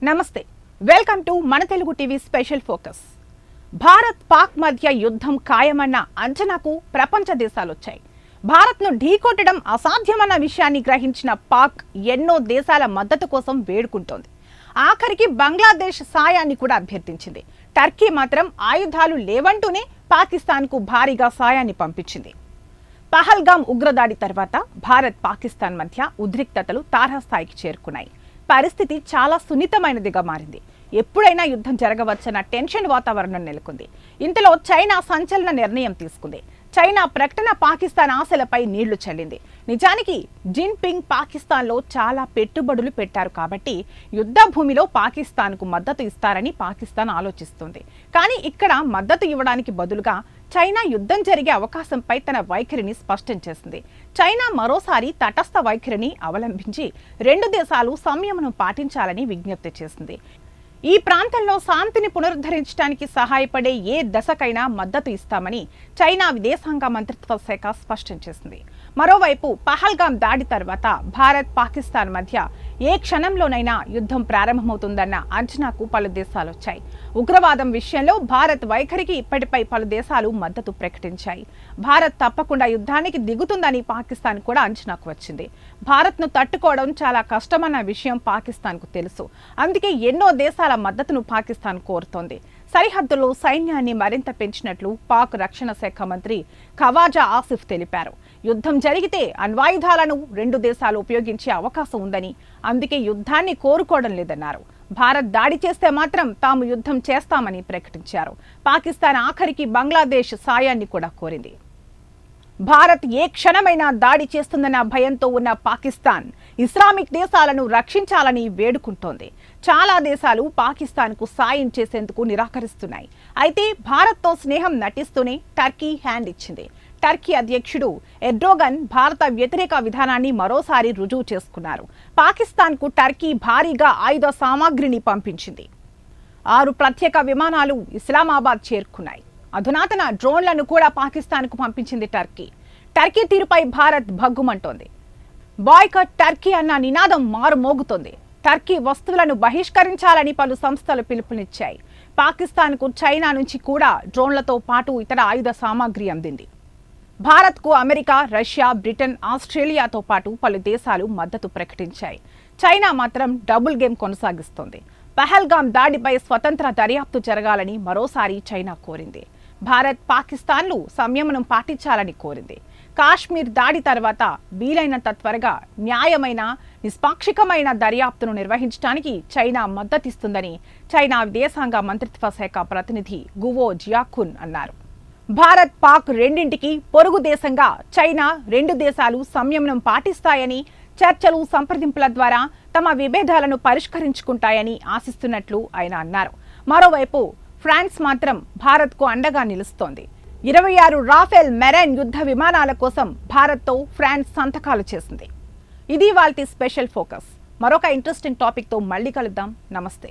నమస్తే welcome to మన Telugu TV special focus. Bharat Pak మధ్య యుద్ధం ఖాయమన్న అంచనాకు ప్రపంచ దేశాలు వచ్చాయి. భారత్ను ఢీకొట్టడం అసాధ్యమన్న విషయాన్ని గ్రహించిన పాక్ ఎన్నో దేశాల మద్దతు కోసం వేడుకుంటోంది. ఆఖరికి బంగ్లాదేశ్ సాయాన్ని కూడా అభ్యర్థించింది. టర్కీ మాత్రం ఆయుధాలు లేవంటూనే పాకిస్తాన్కు భారీగా సాయాన్ని పంపించింది. పహల్గామ్ ఉగ్రదాడి తర్వాత భారత్ పాకిస్తాన్ మధ్య ఉద్రిక్తతలు తారాస్థాయికి చేరుకున్నాయి. పరిస్థితి చాలా సున్నితమైనదిగా మారింది. ఎప్పుడైనా యుద్ధం జరగవచ్చన్న టెన్షన్ వాతావరణం నెలకొంది. ఇంతలో చైనా సంచలన నిర్ణయం తీసుకుంది. చైనా ప్రకటన పాకిస్తాన్ ఆశలపై నీళ్లు చల్లింది. నిజానికి జిన్పింగ్ పాకిస్తాన్లో చాలా పెట్టుబడులు పెట్టారు కాబట్టి యుద్ధ భూమిలో పాకిస్తాన్కు మద్దతు ఇస్తారని పాకిస్తాన్ ఆలోచిస్తుంది. కానీ ఇక్కడ మద్దతు ఇవ్వడానికి బదులుగా చైనా యుద్ధం జరిగే అవకాశంపై తన వైఖరిని స్పష్టం చేసింది. చైనా మరోసారి తటస్థ వైఖరిని అవలంబించి రెండు దేశాలు సంయమనం పాటించాలని విజ్ఞప్తి చేసింది. ఈ ప్రాంతంలో శాంతిని పునరుద్ధరించడానికి సహాయపడే ఏ దశకైనా మద్దతు ఇస్తామని చైనా విదేశాంగ మంత్రిత్వ శాఖ స్పష్టం చేసింది. మరోవైపు పహల్గామ్ దాడి తర్వాత భారత్ పాకిస్తాన్ మధ్య ఏ క్షణంలోనైనా యుద్ధం ప్రారంభమవుతుందన్న అంచనాకు పలు దేశాలు వచ్చాయి. ఉగ్రవాదం విషయంలో భారత్ వైఖరికి ఇప్పటిపై పలు దేశాలు మద్దతు ప్రకటించాయి. భారత్ తప్పకుండా యుద్ధానికి దిగుతుందని పాకిస్తాన్ కూడా అంచనాకు వచ్చింది. భారత్ను తట్టుకోవడం చాలా కష్టమన్న విషయం పాకిస్తాన్కు తెలుసు. అందుకే ఎన్నో దేశాల మద్దతును పాకిస్తాన్ కోరుతోంది. సరిహద్దులో సైన్యాన్ని మరింత పెంచినట్లు పాక్ రక్షణ శాఖ మంత్రి ఖవాజా ఆసిఫ్ తెలిపారు. యుద్ధం జరిగితే అణ్వాయుధాలను రెండు దేశాలు ఉపయోగించే అవకాశం ఉందని, అందుకే యుద్ధాన్ని కోరుకోవడం లేదన్నారు. భారత్ దాడి చేస్తే మాత్రం తాము యుద్ధం చేస్తామని ప్రకటించారు. పాకిస్తాన్ ఆఖరికి బంగ్లాదేశ్ సాయాన్ని కూడా కోరింది. భారత్ ఏ క్షణమైనా దాడి చేస్తుందన్న భయంతో ఉన్న పాకిస్తాన్ ఇస్లామిక్ దేశాలను రక్షించాలని వేడుకుంటోంది. చాలా దేశాలు పాకిస్తాన్కు సాయం చేసేందుకు నిరాకరిస్తున్నాయి. అయితే భారత్తో స్నేహం నటిస్తూనే టర్కీ హ్యాండ్ ఇచ్చింది. టర్కీ అధ్యక్షుడు ఎర్డోగన్ భారత వ్యతిరేక విధానాన్ని మరోసారి రుజువు చేసుకున్నారు. పాకిస్తాన్కు టర్కీ భారీగా ఆయుధ సామాగ్రిని పంపించింది. 6 ప్రత్యేక విమానాలు ఇస్లామాబాద్ చేరుకున్నాయి. అధునాతన డ్రోన్లను కూడా పాకిస్తాన్కు పంపించింది టర్కీ. టర్కీ తీరుపై భారత్ భగ్గుమంటోంది. బాయ్కట్ టర్కీ అన్న నినాదం మారుమోగుతోంది. టర్కీ వస్తువులను బహిష్కరించాలని పలు సంస్థలు పిలుపునిచ్చాయి. పాకిస్తాన్కు చైనా నుంచి కూడా డ్రోన్లతో పాటు ఇతర ఆయుధ సామాగ్రి అందింది. భారత్కు అమెరికా, రష్యా, బ్రిటన్, ఆస్ట్రేలియాతో పాటు పలు దేశాలు మద్దతు ప్రకటించాయి. చైనా మాత్రం డబుల్ గేమ్ కొనసాగిస్తోంది. పహల్గామ్ దాడిపై స్వతంత్ర దర్యాప్తు జరగాలని మరోసారి చైనా కోరింది. భారత్ పాకిస్తాన్లు సంయమనం పాటించాలని కోరింది. కాశ్మీర్ దాడి తర్వాత వీలైనంత త్వరగా న్యాయమైన, నిష్పాక్షికమైన దర్యాప్తును నిర్వహించడానికి చైనా మద్దతిస్తుందని చైనా విదేశాంగ మంత్రిత్వ శాఖ ప్రతినిధి గువో జియాకున్ అన్నారు. భారత్, పాక్ రెండింటికి పొరుగు దేశంగా చైనా రెండు దేశాలు సంయమనం పాటిస్తాయని, చర్చలు, సంప్రదింపుల ద్వారా తమ విభేదాలను పరిష్కరించుకుంటాయని ఆశిస్తున్నట్లు ఆయన అన్నారు. మరోవైపు ఫ్రాన్స్ మాత్రం భారత్కు అండగా నిలుస్తోంది. 26 రాఫెల్ మెరైన్ యుద్ధ విమానాల కోసం భారత్తో ఫ్రాన్స్ సంతకాలు చేసింది. ఇది ఇవాల్టి స్పెషల్ ఫోకస్. మరొక ఇంట్రెస్టింగ్ టాపిక్తో మళ్ళీ కలుద్దాం. నమస్తే.